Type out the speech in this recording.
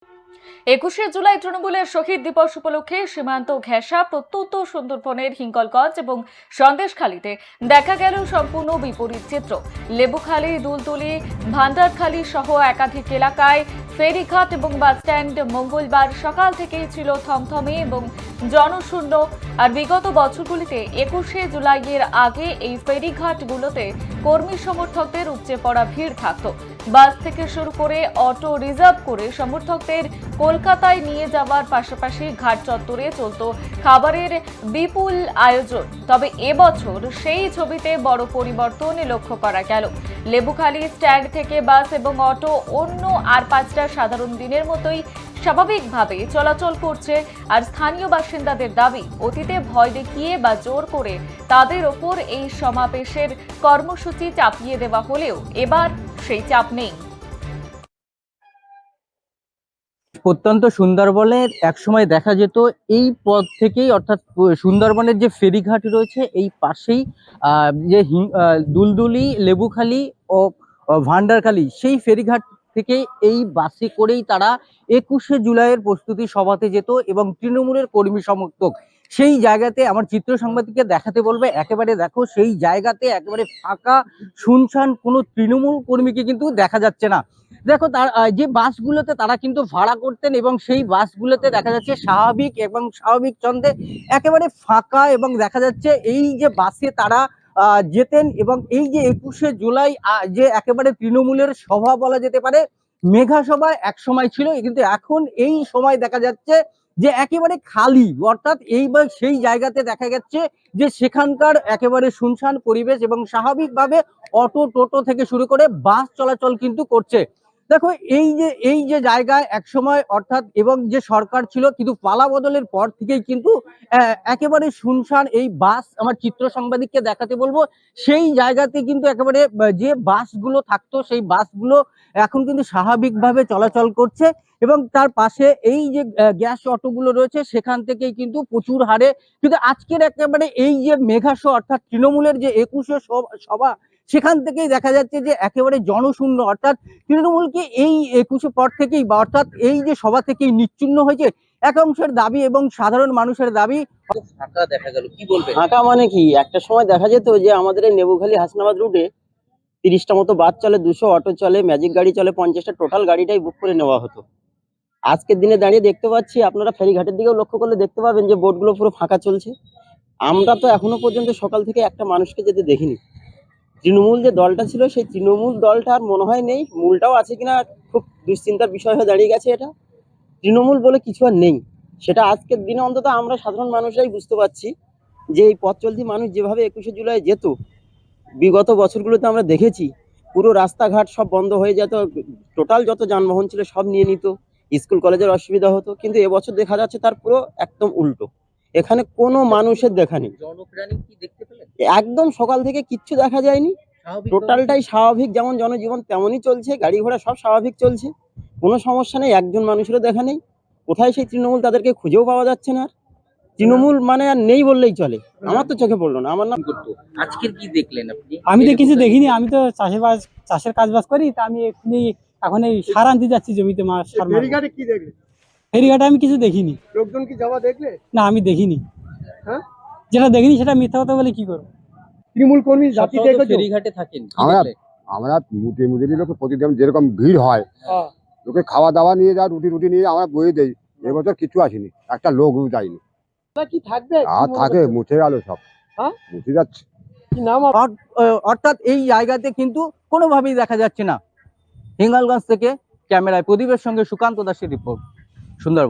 21শে জুলাই তৃণমূলের শহীদ দিবস উপলক্ষে সীমান্ত ঘেঁষা প্রত্যন্ত সুন্দরবনের হিঙ্গলগঞ্জ এবং সন্দেশখালীতে দেখা গেল সম্পূর্ণ বিপরীত চিত্র। লেবুখালী, দুলতুলি, ভান্ডারখালী সহ একাধিক এলাকায় ফেরিঘাট এবং বাসস্ট্যান্ড মঙ্গলবার সকাল থেকেই ছিল থমথমে এবং জনশূন্য। আর বিগত বছরগুলিতে 21শে জুলাইয়ের আগে এই ফেরিঘাটগুলোতে কর্মী সমর্থকদের উপচে পড়া ভিড় থাকত। বাস থেকে শুরু করে অটো রিজার্ভ করে সমর্থকদের কলকাতায় নিয়ে যাওয়ার পাশাপাশি ঘাট চত্বরে চলত খাবারের বিপুল আয়োজন। তবে এবছর সেই ছবিতে বড় পরিবর্তন লক্ষ্য করা গেল। লেবুখালী স্ট্যান্ড থেকে বাস এবং অটো অন্য আর 5টা সাধারণ দিনের মতোই স্বাভাবিকভাবে চলাচল করছে। আর স্থানীয় বাসিন্দাদের দাবি, অতীতে ভয় দেখিয়ে বা জোর করে তাদের ওপর এই সমাবেশের কর্মসূচি চাপিয়ে দেওয়া হলেও এবার সেই চাপ নেই। প্রত্যন্ত সুন্দরবনের একসময় দেখা যেত এই পথ থেকেই, অর্থাৎ সুন্দরবনের যে ফেরিঘাট রয়েছে এই পাশেই যে দুলদুলি, লেবুখালী ও ভান্ডারখালী, সেই ফেরিঘাট থেকে এই বাসে করেই তারা 21শে জুলাইয়ের প্রস্তুতি সভাতে যেত এবং তৃণমূলের কর্মী সমর্থক সেই জায়গাতে, আমার চিত্র সাংবাদিককে দেখাতে বলবে, একেবারে দেখো সেই জায়গাতে একেবারে ফাঁকা শুনশান, কোনো তৃণমূল কর্মীকে কিন্তু দেখা যাচ্ছে না। দেখো তার যে বাসগুলোতে তারা কিন্তু ভাড়া করতেন এবং সেই বাসগুলোতে দেখা যাচ্ছে স্বাভাবিক এবং স্বাভাবিক ছন্দে একেবারে ফাঁকা, এবং দেখা যাচ্ছে এই যে বাসে তারা যেতেন। এবং এই যে 21শে জুলাই যে একেবারে তৃণমূলের সভা বলা যেতে পারে, মেঘা সভা এক সময় ছিল, কিন্তু এখন এই সময় দেখা যাচ্ছে যে একেবারে খালি, অর্থাৎ এইবার সেই জায়গাতে দেখা যাচ্ছে যে সেখানকার একেবারে শুনশান পরিবেশ এবং স্বাভাবিকভাবে অটো, টোটো থেকে শুরু করে বাস চলাচল কিন্তু করছে। দেখো এই যে জায়গায় একসময়, অর্থাৎ এবং যে সরকার ছিল, কিন্তু পালা বদলের পর থেকেই কিন্তু একেবারে শুনশান এই বাস, আমার চিত্র সাংবাদিককে দেখাতে বলবো, সেই জায়গাতে কিন্তু একেবারে যে বাসগুলো থাকতো সেই বাসগুলো এখন কিন্তু স্বাভাবিকভাবে চলাচল করছে। এবং তার পাশে এই যে গ্যাস অটোগুলো রয়েছে সেখান থেকেই কিন্তু প্রচুর হারে, কিন্তু আজকের একেবারে এই যে মেঘা শো, অর্থাৎ তৃণমূলের যে 21শে সভা, সেখান থেকেই দেখা যাচ্ছে যে একেবারে জনশূন্য, অর্থাৎ তৃণমূলকে এই 21শে পর থেকেই, বা অর্থাৎ এই যে সভা থেকেই নিশ্চিহ্ন হয়েছে একাংশের দাবি এবং সাধারণ মানুষের দাবি। ফাঁকা দেখা গেল, কি বলবে? ফাঁকা মানে কি, একটা সময় দেখা যেত যে আমাদের এই নেবুখালী হাসনাবাদ রুটে 30টা মতো বাস চলে, 200 অটো চলে, ম্যাজিক গাড়ি চলে, 50টা, টোটাল গাড়িটাই বুক করে নেওয়া হতো। আজকের দিনে দাঁড়িয়ে দেখতে পাচ্ছি, আপনারা ফেরিঘাটের দিকেও লক্ষ্য করলে দেখতে পাবেন যে বোটগুলো পুরো ফাঁকা চলছে। আমরা তো এখনো পর্যন্ত সকাল থেকে একটা মানুষকে যেতে দেখিনি। তৃণমূল যে দলটা ছিল সেই তৃণমূল দলটা আর মনে হয় নেই, মূলটাও আছে কিনা খুব দুশ্চিন্তার বিষয় হয়ে দাঁড়িয়ে গেছে। এটা তৃণমূল বলে কিছু আর নেই, সেটা আজকের দিনে অন্তত আমরা সাধারণ মানুষরাই বুঝতে পারছি। যে এই পথ চলতি মানুষ যেভাবে 21শে জুলাই যেত, বিগত বছরগুলোতে আমরা দেখেছি পুরো রাস্তাঘাট সব বন্ধ হয়ে যেত, টোটাল যত যানবাহন ছিল সব নিয়ে নিত, স্কুল কলেজের অসুবিধা হতো। কিন্তু এবছর দেখা যাচ্ছে তার পুরো একদম উল্টো, এখানে কোনো মানুষের দেখা নেই। জনপ্রাণী কি দেখতে পেলেন? একদম সকাল থেকে কিচ্ছু দেখা যায়নি, টোটালটাই স্বাভাবিক, যেমন জনজীবন তেমনই চলছে, গাড়ি ঘোড়া সব স্বাভাবিক চলছে, কোনো সমস্যা নেই, একজন মানুষেরও দেখা নেই। কোথায় সেই তৃণমূল, তাদেরকে খুঁজেও পাওয়া যাচ্ছে না। তৃণমূল মানে আর নেই বললেই চলে, আমার তো চোখে পড়লো না। আমার নাম করতো আজকের কি দেখলেন আপনি? আমি তো কিছু দেখিনি, আমি তো চাষের কাজ বাজ করি, তা আমি এখন এই সার আনতে যাচ্ছি জমিতে মাছ। ফেরিঘাটে কি দেখলে? ফেরিঘাটে আমি কিছু দেখিনি। লোকজন কি যাওয়া দেখলে? না, আমি দেখিনি। হ্যাঁ, যেটা দেখিনি সেটা মিথ্যা কথা বলে কি করবো? তৃণমূল কর্মী জাতি দেখেছো? ফেরিঘাটে থাকেন, কি আমরা দেখলেন? আমরা মুদির লোকে প্রতিদিন যেরকম ভিড় হয়, লোকে খাওয়া দাওয়া নিয়ে যায়, রুটি নিয়ে আমরা বয়ে দেই। এবছর কিছু আসেনি, একটা লোক যায়নি। কি থাকবে? আর থাকে, মুছে গেল সব, হ্যাঁ? মুছে যাচ্ছে। কি নাম? অর্থাৎ এই জায়গাতে কিন্তু কোনোভাবেই দেখা যাচ্ছে না। হিঙ্গলগঞ্জ থেকে ক্যামেরায় প্রদীপের সঙ্গে সুকান্ত দাসের রিপোর্ট, সুন্দরবন।